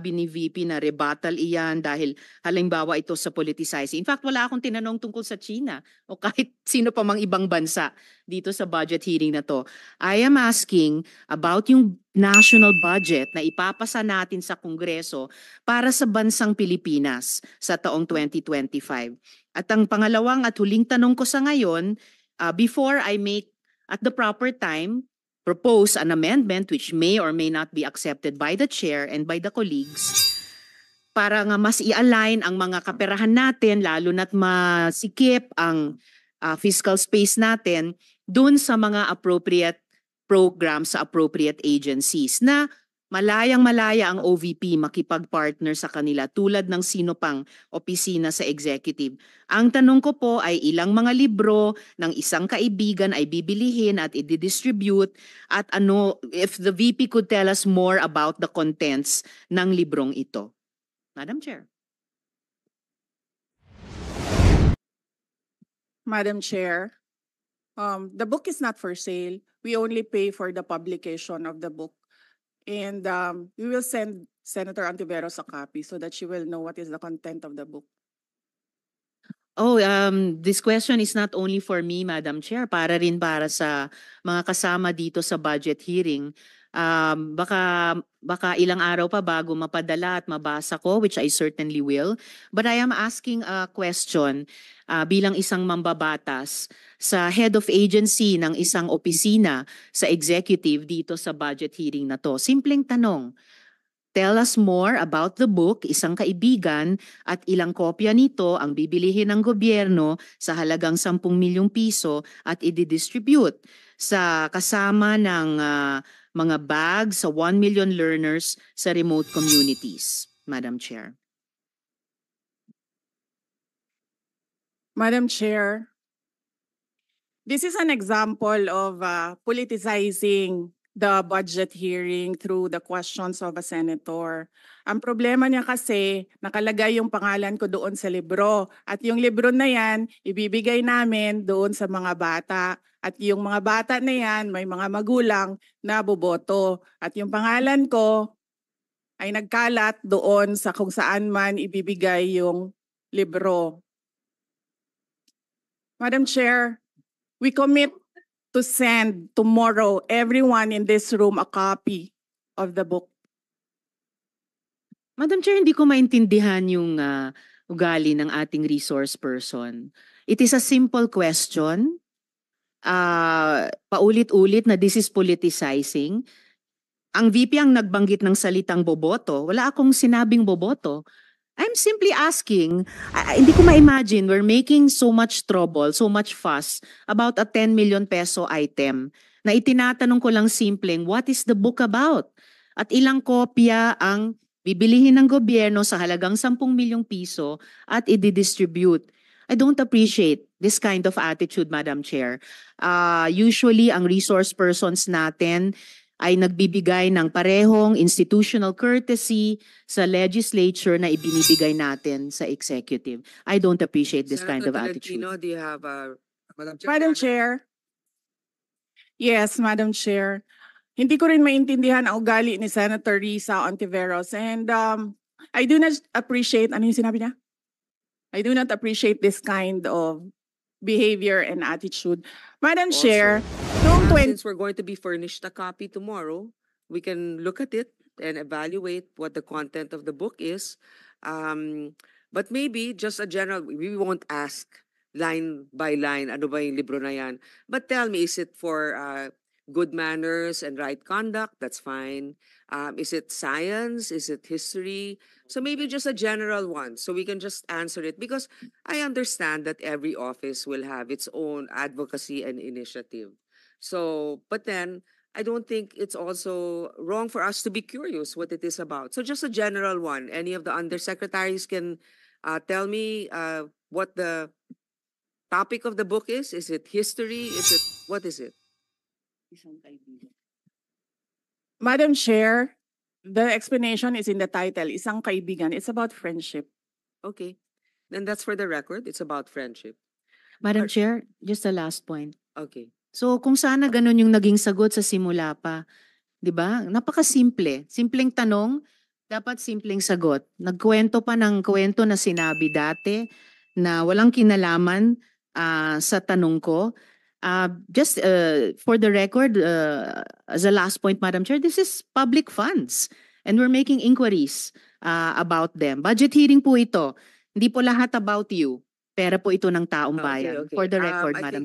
sinabi ni VP na rebuttal iyan dahil halimbawa ito sa politicizing. In fact, wala akong tinanong tungkol sa China o kahit sino pa mang ibang bansa dito sa budget hearing na to. I am asking about yung national budget na ipapasa natin sa Kongreso para sa bansang Pilipinas sa taong 2025. At ang pangalawang at huling tanong ko sa ngayon, before I make at the proper time propose an amendment which may or may not be accepted by the chair and by the colleagues para nga mas i-align ang mga kaperahan natin lalo na't masikip ang fiscal space natin dun sa mga appropriate programs sa appropriate agencies na malayang-malaya ang OVP makipag-partner sa kanila tulad ng sino pang opisina sa executive. Ang tanong ko po ay ilang mga libro ng isang kaibigan ay bibilihin at i-distribute at ano, if the VP could tell us more about the contents ng librong ito. Madam Chair. Madam Chair, the book is not for sale. We only pay for the publication of the book. And we will send Senator Antiveros a copy so that she will know what is the content of the book. Oh, this question is not only for me, Madam Chair, para rin para sa mga kasama dito sa budget hearing. Baka ilang araw pa bago mapadala at mabasa ko, which I certainly will. But I am asking a question bilang isang mambabatas sa head of agency ng isang opisina sa executive dito sa budget hearing na to. Simpleng tanong. Tell us more about the book, Isang Kaibigan, at ilang kopya nito ang bibilihin ng gobyerno sa halagang 10 milyong piso at i-distribute sa kasama ng mga bags sa 1 million learners sa remote communities, Madam Chair. Madam Chair, this is an example of politicizing the budget hearing through the questions of a senator. Ang problema niya kasi, nakalagay yung pangalan ko doon sa libro. At yung libro na yan, ibibigay namin doon sa mga bata. At yung mga bata na yan, may mga magulang na boboto. At yung pangalan ko ay nagkalat doon sa kung saan man ibibigay yung libro. Madam Chair, we commit to send tomorrow everyone in this room a copy of the book. Madam Chair, hindi ko maintindihan yung ugali ng ating resource person. It is a simple question. Paulit-ulit na this is politicizing. Ang VP ang nagbanggit ng salitang boboto. Wala akong sinabing boboto. I'm simply asking, hindi ko ma-imagine we're making so much trouble, so much fuss about a 10 million peso item na itinatanong ko lang simpleng, what is the book about? At ilang kopya ang bibilihin ng gobyerno sa halagang 10 milyong piso at i-distribute. I don't appreciate this kind of attitude, Madam Chair. Usually, ang resource persons natin ay nagbibigay ng parehong institutional courtesy sa legislature na ibinibigay natin sa executive. I don't appreciate this kind of attitude. Tolentino, do you have Madam Chair? Madam Chair. Yes, Madam Chair. Hindi ko rin maintindihan ang ugali ni Senator Risa Ontiveros. And I do not appreciate, ano yung sinabi niya? I do not appreciate this kind of behavior and attitude. Madam Also, Chair, noong since we're going to be furnished a copy tomorrow, we can look at it and evaluate what the content of the book is. But maybe just a general, we won't ask line by line, ano ba yung libro na yan. But tell me, is it for good manners and right conduct? That's fine. Is it science? Is it history? So maybe just a general one, so we can just answer it. Because I understand that every office will have its own advocacy and initiative. So, but then, I don't think it's also wrong for us to be curious what it is about. So just a general one. Any of the undersecretaries can tell me what the topic of the book is? Is it history? What is it? Madam Chair, the explanation is in the title, Isang Kaibigan. It's about friendship. Okay. Then that's for the record. It's about friendship. Madam Chair, just a last point. Okay. So kung sana ganun yung naging sagot sa simula pa, 'di ba? Napakasimple. Simpleng tanong, Dapat simpleng sagot. Nagkwento pa ng kwento na sinabi dati na walang kinalaman sa tanong ko. Just for the record, as a last point, Madam Chair, this is public funds and we're making inquiries about them. Budget hearing po ito. Hindi po lahat about you. Pera po ito ng taong Okay, bayan. okay. For the record, I Madam